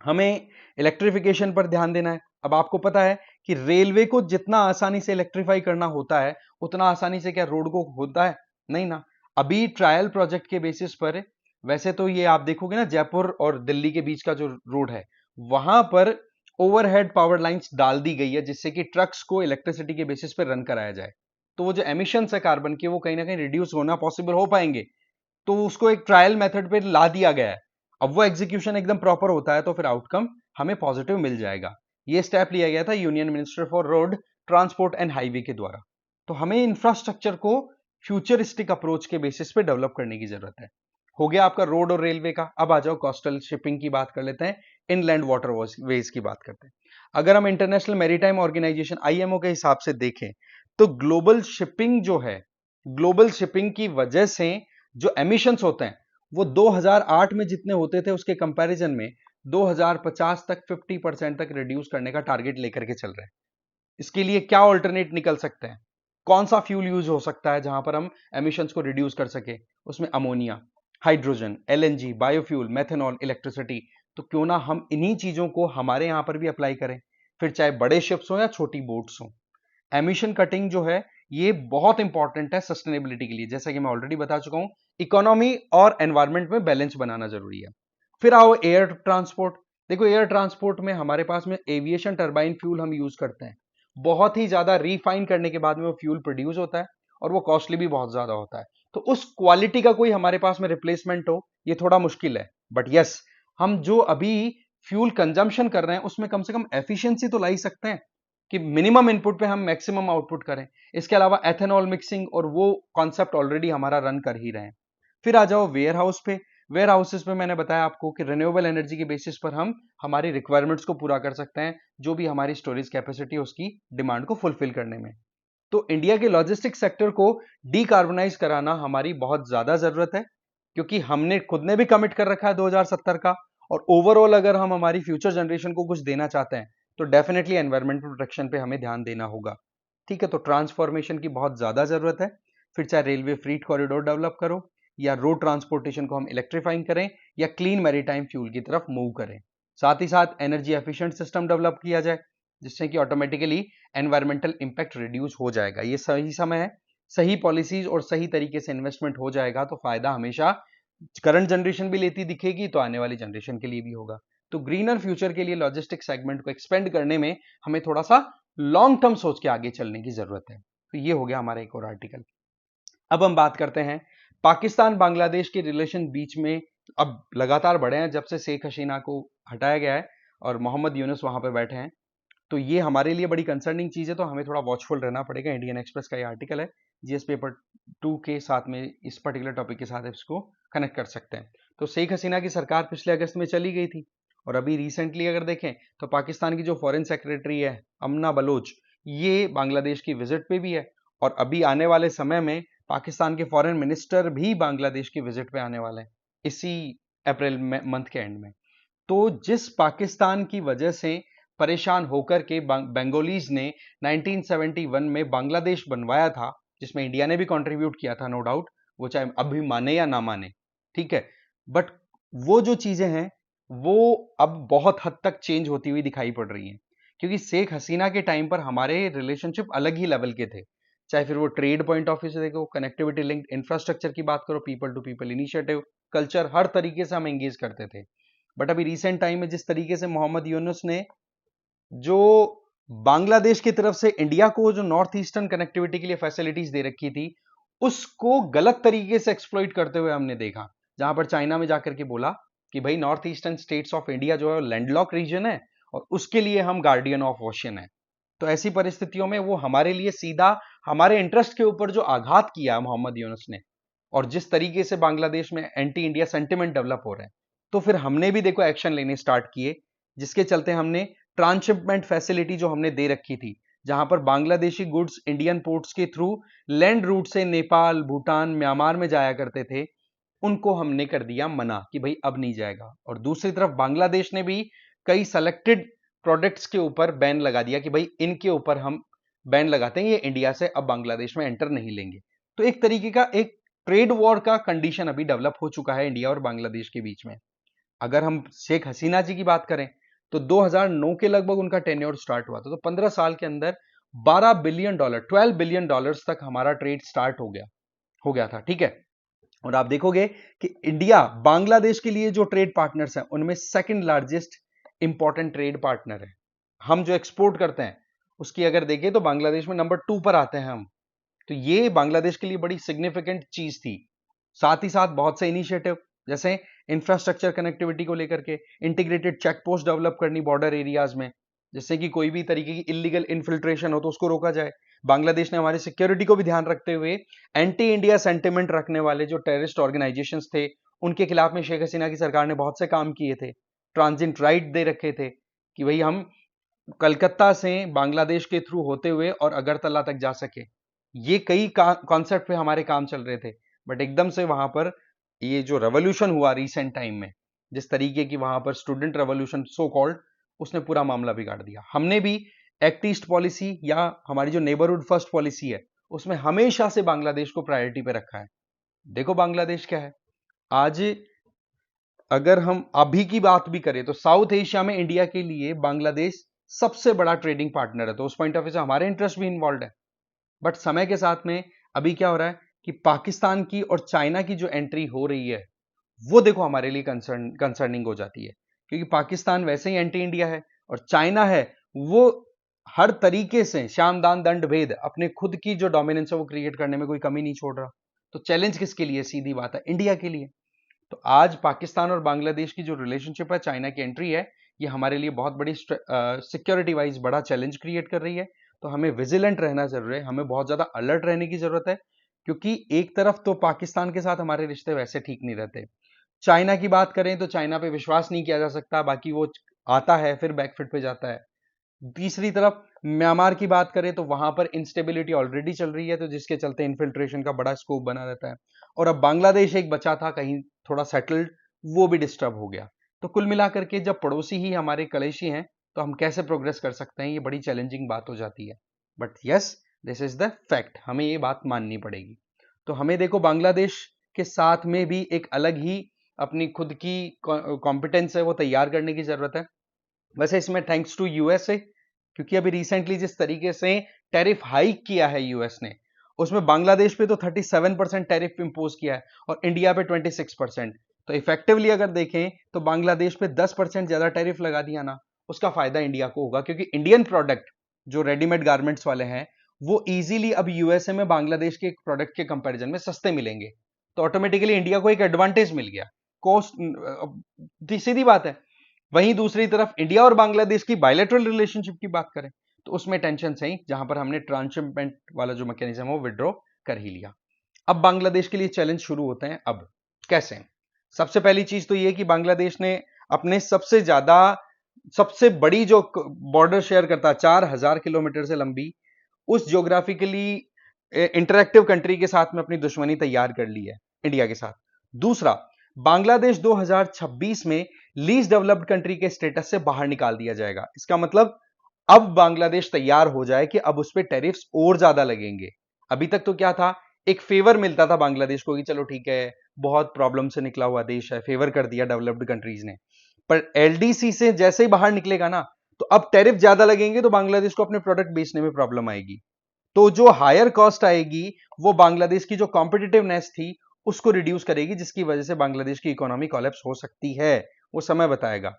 हमें इलेक्ट्रिफिकेशन पर ध्यान देना है। अब आपको पता है कि रेलवे को जितना आसानी से इलेक्ट्रीफाई करना होता है उतना आसानी से क्या रोड को होता है, नहीं ना। अभी ट्रायल प्रोजेक्ट के बेसिस पर, वैसे तो ये आप देखोगे ना जयपुर और दिल्ली के बीच का जो रोड है वहां पर ओवरहेड पावर लाइंस डाल दी गई है, जिससे कि ट्रक्स को इलेक्ट्रिसिटी के बेसिस पर रन कराया जाए। तो वो जो एमिशंस है कार्बन के वो कहीं ना कहीं रिड्यूस होना पॉसिबल हो पाएंगे। तो उसको एक ट्रायल मेथड पे ला दिया गया है। अब वो एग्जीक्यूशन एकदम प्रॉपर होता है तो फिर आउटकम हमें पॉजिटिव मिल जाएगा। ये स्टेप लिया गया था union minister for road transport and highway के द्वारा। तो हमें इंफ्रास्ट्रक्चर को फ्यूचरिस्टिक अप्रोच के बेसिस पे डेवलप करने की जरूरत है। हो गया आपका रोड और रेलवे का। अब आ जाओ कोस्टल शिपिंग की बात कर लेते हैं, इनलैंड वाटर वेज की बात करते हैं। अगर हम इंटरनेशनल मैरीटाइम ऑर्गेनाइजेशन आईएमओ के हिसाब से देखें तो ग्लोबल शिपिंग जो है ग्लोबल शिपिंग की वजह से जो एमिशंस होते हैं वो 2008 में जितने होते थे उसके कंपैरिजन में 2050 तक 50% तक रिड्यूस करने का टारगेट लेकर के चल रहे हैं। इसके लिए क्या ऑल्टरनेट निकल सकते हैं, कौन सा फ्यूल यूज हो सकता है जहां पर हम एमिशंस को रिड्यूस कर सके? उसमें ammonia, hydrogen, LNG, biofuel, methanol, electricity. तो क्यों ना हम इन्हीं चीजों को हमारे यहां पर भी अप्लाई करें, फिर चाहे बड़े शिप्स हो या छोटी बोट्स हो। एमिशन कटिंग जो है ये बहुत इंपॉर्टेंट है सस्टेनेबिलिटी के लिए, जैसा कि मैं ऑलरेडी बता चुका हूं। इकोनॉमी और एनवायरमेंट में बैलेंस बनाना जरूरी है। फिर आओ एयर ट्रांसपोर्ट। देखो एयर ट्रांसपोर्ट में हमारे पास में एविएशन टर्बाइन फ्यूल हम यूज करते हैं। बहुत ही ज्यादा रिफाइन करने के बाद में वो फ्यूल प्रोड्यूस होता है और वो कॉस्टली भी बहुत ज्यादा होता है। तो उस क्वालिटी का कोई हमारे पास में रिप्लेसमेंट हो ये थोड़ा मुश्किल है। बट यस, हम जो अभी फ्यूल कंजम्पशन कर रहे हैं उसमें कम से कम एफिशिएंसी तो ला ही सकते हैं कि मिनिमम इनपुट पे हम मैक्सिमम आउटपुट करें। इसके अलावा एथेनॉल मिक्सिंग और वो कॉन्सेप्ट ऑलरेडी हमारा रन कर ही रहे हैं। फिर आ जाओ वेयर हाउस पे। वेयर हाउसेस पे मैंने बताया आपको कि रिन्यूएबल एनर्जी के बेसिस पर हम हमारी रिक्वायरमेंट्स को पूरा कर सकते हैं, जो भी हमारी स्टोरेज कैपेसिटी है उसकी डिमांड को फुलफिल करने में। तो इंडिया के लॉजिस्टिक्स सेक्टर को डीकार्बोनाइज कराना हमारी बहुत ज्यादा जरूरत है, क्योंकि हमने खुद ने भी कमिट कर रखा है 2070 का। और ओवरऑल अगर हम हमारी फ्यूचर जनरेशन को कुछ देना चाहते हैं तो डेफिनेटली एनवायरमेंटल प्रोटेक्शन पे हमें ध्यान देना होगा। ठीक है, तो ट्रांसफॉर्मेशन की बहुत ज्यादा जरूरत है। फिर चाहे रेलवे फ्रीट कॉरिडोर डेवलप करो, या रोड ट्रांसपोर्टेशन को हम इलेक्ट्रीफाइंग करें, या क्लीन मैरीटाइम फ्यूल की तरफ मूव करें। साथ ही साथ एनर्जी एफिशिएंट सिस्टम डेवलप किया जाए, जिससे कि ऑटोमेटिकली एनवायरमेंटल इंपैक्ट रिड्यूस हो जाएगा। ये सही समय है, सही पॉलिसीज और सही तरीके से इन्वेस्टमेंट हो जाएगा तो फायदा हमेशा करंट जनरेशन भी लेती दिखेगी, तो आने वाली जनरेशन के लिए भी होगा। तो ग्रीनर फ्यूचर के लिए लॉजिस्टिक सेगमेंट को एक्सपेंड करने में हमें थोड़ा सा लॉन्ग टर्म सोच के आगे चलने की जरूरत है। तो ये हो गया हमारा एक और आर्टिकल। अब हम बात करते हैं पाकिस्तान बांग्लादेश के रिलेशन बीच में अब लगातार बढ़े हैं जब से शेख हसीना को हटाया गया है और मोहम्मद यूनुस वहां पे बैठे हैं। तो ये हमारे लिए बड़ी कंसर्निंग चीज है, तो हमें थोड़ा वॉचफुल रहना पड़ेगा। इंडियन एक्सप्रेस का ये आर्टिकल है, जीएस पेपर 2 के साथ में इस पर्टिकुलर टॉपिक के साथ इसको कनेक्ट कर सकते हैं। तो शेख हसीना की सरकार पिछले अगस्त में चली गई थी, और अभी रिसेंटली अगर देखें तो पाकिस्तान की जो फॉरेन सेक्रेटरी है अमना बलोच, ये बांग्लादेश की विजिट पे भी है। और अभी आने वाले समय में पाकिस्तान के फॉरेन मिनिस्टर भी बांग्लादेश की विजिट पे आने वाले हैं इसी अप्रैल मंथ के एंड में। तो जिस पाकिस्तान की वजह से परेशान होकर के बंगालीज ने 1971 में बांग्लादेश बनवाया था, जिसमें इंडिया ने भी कंट्रीब्यूट किया था नो डाउट, वो चाहे अभी माने या ना माने, ठीक है। बट वो जो चीजें हैं वो अब बहुत हद तक चेंज होती हुई दिखाई पड़ रही हैं, क्योंकि शेख हसीना के टाइम पर हमारे रिलेशनशिप अलग ही लेवल के थे। चाहे फिर वो ट्रेड पॉइंट ऑफ व्यू से देखो, कनेक्टिविटी लिंक्ड इंफ्रास्ट्रक्चर की बात करो, people to people initiative, culture, हर तरीके से हम एंगेज करते थे। बट अभी रिसेंट टाइम में जिस तरीके से मोहम्मद यूनुस ने जो बांग्लादेश की तरफ से इंडिया को जो नॉर्थ ईस्टर्न कनेक्टिविटी के लिए फैसिलिटीज दे रखी थी, उसको गलत तरीके से एक्सप्लॉइट करते हुए हमने देखा। जहां पर चाइना में जाकर के बोला कि भाई north eastern states of India जो है लैंडलॉक रीजन है और उसके लिए हम गार्डियन ऑफ ओशन है। तो ऐसी परिस्थितियों में वो हमारे लिए सीधा हमारे इंटरेस्ट के ऊपर जो आघात किया मोहम्मद यूनुस ने, और जिस तरीके से बांग्लादेश में एंटी इंडिया सेंटिमेंट डेवलप हो रहे हैं, तो फिर हमने भी देखो एक्शन लेने स्टार्ट किए, जिसके चलते हमने ट्रांसशिपमेंट फैसिलिटी जो हमने दे रखी थी, जहां पर बांग्लादेशी गुड्स इंडियन पोर्ट्स के थ्रू लैंड रूट से नेपाल, भूटान, म्यांमार में जाया करते थे, उनको हमने कर दिया मना कि भाई अब नहीं जाएगा। और दूसरी तरफ बांग्लादेश ने भी कई सेलेक्टेड प्रोडक्ट्स के ऊपर बैन लगा दिया कि भाई इनके ऊपर हम बैन लगाते हैं, ये इंडिया से अब बांग्लादेश में एंटर नहीं लेंगे। तो एक तरीके का एक ट्रेड वॉर का कंडीशन अभी डेवलप हो चुका है इंडिया और बांग्लादेश के बीच में। अगर हम शेख हसीना जी की बात करें तो 2009 के लगभग उनका टेन्योर स्टार्ट हुआ था, तो 15 साल के अंदर 12 बिलियन डॉलर, 12 बिलियन डॉलर्स तक हमारा ट्रेड स्टार्ट हो गया था, ठीक है। और आप देखोगे कि इंडिया बांग्लादेश के लिए जो ट्रेड पार्टनर्स हैं उनमें second largest important trade partner है। हम जो एक्सपोर्ट करते हैं उसकी अगर देखें तो बांग्लादेश में नंबर 2 पर आते हैं हम। तो ये बांग्लादेश के लिए बड़ी सिग्निफिकेंट चीज थी। साथ ही साथ बहुत से इनिशिएटिव, जैसे इंफ्रास्ट्रक्चर कनेक्टिविटी को लेकर के इंटीग्रेटेड चेक पोस्ट डेवलप करनी बॉर्डर एरियाज में, जिससे कि कोई भी तरीके की इलीगल इन्फिल्ट्रेशन हो तो उसको रोका जाए। बांग्लादेश ने हमारी सिक्योरिटी को भी ध्यान रखते हुए एंटी इंडिया सेंटिमेंट रखने वाले जो टेररिस्ट ऑर्गेनाइजेशंस थे उनके खिलाफ में शेख हसीना की सरकार ने बहुत से काम किए थे। ट्रांजिट राइट दे रखे थे कि भाई हम कलकत्ता से बांग्लादेश के थ्रू होते हुए और अगरतला तक जा सके। ये कई कॉन्सेप्ट पे हमारे काम चल रहे थे, बट एकदम से वहां पर ये जो रेवोल्यूशन हुआ रिसेंट टाइम में, जिस तरीके की वहां पर स्टूडेंट रेवोल्यूशन सो कॉल्ड, उसने पूरा मामला बिगाड़ दिया। हमने भी एक्ट ईस्ट पॉलिसी या हमारी जो नेबरहुड फर्स्ट पॉलिसी है, उसमें हमेशा से बांग्लादेश को प्रायोरिटी पे रखा है। देखो बांग्लादेश क्या है आज, अगर हम अभी की बात भी करें तो साउथ एशिया में इंडिया के लिए बांग्लादेश सबसे बड़ा ट्रेडिंग पार्टनर है, तो उस पॉइंट ऑफ व्यू से हमारे इंटरेस्ट भी इन्वॉल्व है। बट समय के साथ में अभी क्या हो रहा है कि पाकिस्तान की और चाइना की जो एंट्री हो रही है, वो देखो हमारे लिए कंसर्निंग हो जाती है, क्योंकि पाकिस्तान वैसे ही एंटी इंडिया है और चाइना है वो हर तरीके से श्याम दान दंड भेद अपने खुद की जो डोमिनेंस है वो क्रिएट करने में कोई कमी नहीं छोड़ रहा। तो चैलेंज किसके लिए, सीधी बात है, इंडिया के लिए। तो आज पाकिस्तान और बांग्लादेश की जो रिलेशनशिप है, चाइना की एंट्री है, ये हमारे लिए बहुत बड़ी सिक्योरिटी वाइज बड़ा चैलेंज क्रिएट कर रही है। तो हमें विजिलेंट रहना जरूरी है, हमें बहुत ज्यादा अलर्ट रहने की जरूरत है, क्योंकि एक तरफ तो पाकिस्तान के साथ हमारे रिश्ते वैसे ठीक नहीं रहते। चाइना की बात करें तो चाइना पे विश्वास नहीं किया जा सकता, बाकी वो आता है फिर बैकफुट पे जाता है। तीसरी तरफ म्यांमार की बात करें तो वहां पर इंस्टेबिलिटी ऑलरेडी चल रही है, तो जिसके चलते इन्फिल्ट्रेशन का बड़ा स्कोप बना रहता है। और अब बांग्लादेश एक बचा था कहीं थोड़ा सेटल्ड, वो भी डिस्टर्ब हो गया। तो कुल मिलाकर के जब पड़ोसी ही हमारे कलेशी हैं, तो हम कैसे प्रोग्रेस कर सकते हैं, ये बड़ी चैलेंजिंग बात हो जाती है। But yes, this is the fact, हमें ये बात माननी पड़ेगी। तो हमें देखो बांग्लादेश के साथ में भी एक अलग ही अपनी खुद की कॉम्पिटेंस है वो तैयार करने की जरूरत है। वैसे इसमें थैंक्स टू यूएसए, क्योंकि अभी रिसेंटली जिस तरीके से टैरिफ हाइक किया है यूएस ने, उसमें बांग्लादेश पे तो 37% टैरिफ इंपोज किया है और इंडिया पे 26%। तो इफेक्टिवली अगर देखें तो बांग्लादेश पे 10% ज्यादा टैरिफ लगा दिया ना, उसका फायदा इंडिया को होगा, क्योंकि इंडियन प्रोडक्ट जो रेडीमेड गारमेंट्स वाले हैं वो इजीली अब यूएसए में बांग्लादेश के प्रोडक्ट के कंपैरिजन में सस्ते मिलेंगे। तो ऑटोमेटिकली इंडिया को एक एडवांटेज मिल गया, कॉस्ट, सीधी बात है। वहीं दूसरी तरफ इंडिया और बांग्लादेश की बायलैटरल रिलेशनशिप की बात करें तो उसमें टेंशन सही, जहां पर हमने ट्रांसशिपमेंट वाला जो मैकेनिज्म है वो विड्रॉ कर ही लिया। अब बांग्लादेश के लिए चैलेंज शुरू होते हैं। अब कैसे? सबसे पहली चीज तो ये कि बांग्लादेश ने अपने सबसे बड़ी जो बॉर्डर शेयर करता है 4000 किलोमीटर से लंबी, उस ज्योग्राफिकली इंटरेक्टिव कंट्री के साथ में अपनी दुश्मनी तैयार कर ली है, इंडिया के साथ। दूसरा, बांग्लादेश 2026 में लीस्ट डेवलप्ड कंट्री के स्टेटस से बाहर निकाल दिया जाएगा। इसका मतलब अब बांग्लादेश तैयार हो जाए कि अब उस पर टैरिफ्स और ज्यादा लगेंगे। अभी तक तो क्या था, एक फेवर मिलता था बांग्लादेश को कि चलो ठीक है, बहुत प्रॉब्लम से निकला हुआ देश है, फेवर कर दिया डेवलप्ड कंट्रीज ने। पर एलडीसी से जैसे ही बाहर निकलेगा ना, तो अब टैरिफ ज्यादा लगेंगे, तो बांग्लादेश को अपने प्रोडक्ट बेचने में प्रॉब्लम आएगी। तो जो हायर कॉस्ट आएगी वो बांग्लादेश की जो कॉम्पिटिटिवनेस थी उसको रिड्यूस करेगी, जिसकी वजह से बांग्लादेश की इकोनॉमी कोलैप्स हो सकती है, वो समय बताएगा।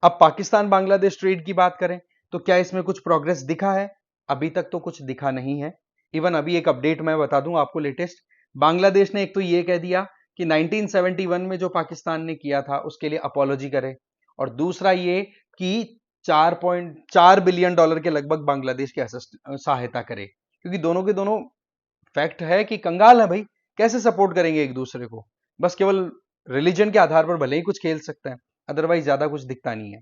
अब पाकिस्तान बांग्लादेश ट्रेड की बात करें तो क्या इसमें कुछ प्रोग्रेस दिखा है? अभी तक तो कुछ दिखा नहीं है। इवन अभी एक अपडेट मैं बता दूं आपको लेटेस्ट, बांग्लादेश ने एक तो ये कह दिया कि 1971 में जो पाकिस्तान ने किया था उसके लिए अपॉलॉजी करे, और दूसरा ये कि 4.4 बिलियन डॉलर के लगभग बांग्लादेश की सहायता करे, क्योंकि दोनों के दोनों फैक्ट है कि कंगाल है भाई, कैसे सपोर्ट करेंगे एक दूसरे को, बस केवल रिलीजन के आधार पर भले ही कुछ खेल सकते हैं, अदरवाइज ज्यादा कुछ दिखता नहीं है।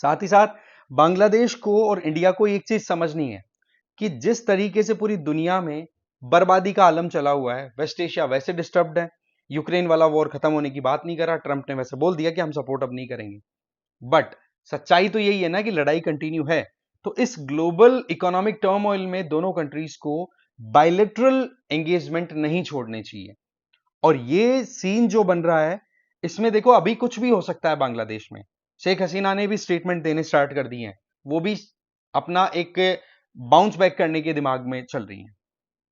साथ ही साथ बांग्लादेश को और इंडिया को एक चीज समझनी है कि जिस तरीके से पूरी दुनिया में बर्बादी का आलम चला हुआ है, वेस्ट एशिया वैसे डिस्टर्ब्ड है, यूक्रेन वाला वॉर खत्म होने की बात नहीं कर रहा, ट्रंप ने वैसे बोल दिया कि हम सपोर्ट अब नहीं करेंगे, बट सच्चाई तो यही है ना कि लड़ाई कंटिन्यू है। तो इस ग्लोबल इकोनॉमिक टर्मोइल में दोनों कंट्रीज को बायलेटरल एंगेजमेंट नहीं छोड़ने चाहिए। और ये सीन जो बन रहा है, इसमें देखो अभी कुछ भी हो सकता है बांग्लादेश में। शेख हसीना ने भी स्टेटमेंट देने स्टार्ट कर दिए हैं, वो भी अपना एक बाउंस बैक करने के दिमाग में चल रही हैं।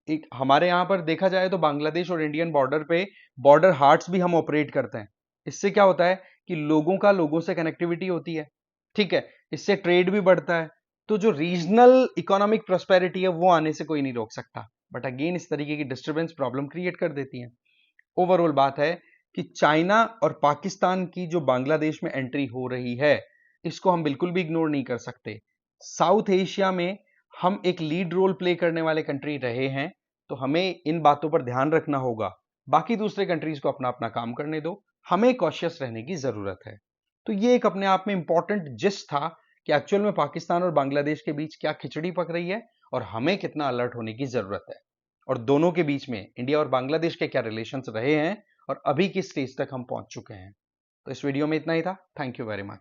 एक हमारे यहां पर देखा जाए तो बांग्लादेश और इंडियन बॉर्डर पे बॉर्डर हार्ट्स भी हम ऑपरेट करते हैं। इससे क्या होता है कि लोगों से कनेक्टिविटी होती है, ठीक है, इससे ट्रेड भी बढ़ता है। तो जो रीजनल इकोनॉमिक प्रोस्पेरिटी है वो आने से कोई नहीं रोक सकता, बट अगेन इस तरीके की डिस्टर्बेंस प्रॉब्लम क्रिएट कर देती है। ओवरऑल बात है कि चाइना और पाकिस्तान की जो बांग्लादेश में एंट्री हो रही है, इसको हम बिल्कुल भी इग्नोर नहीं कर सकते। साउथ एशिया में हम एक लीड रोल प्ले करने वाले कंट्री रहे हैं, तो हमें इन बातों पर ध्यान रखना होगा। बाकी दूसरे कंट्रीज को अपना अपना काम करने दो, हमें कॉशियस रहने की जरूरत है। तो ये एक अपने आप में इंपॉर्टेंट जिस्ट था कि एक्चुअल में पाकिस्तान और बांग्लादेश के बीच क्या खिचड़ी पक रही है और हमें कितना अलर्ट होने की जरूरत है। और दोनों के बीच में इंडिया और बांग्लादेश के क्या रिलेशंस रहे हैं और अभी किस स्टेज तक हम पहुंच चुके हैं। तो इस वीडियो में इतना ही था। Thank you very much.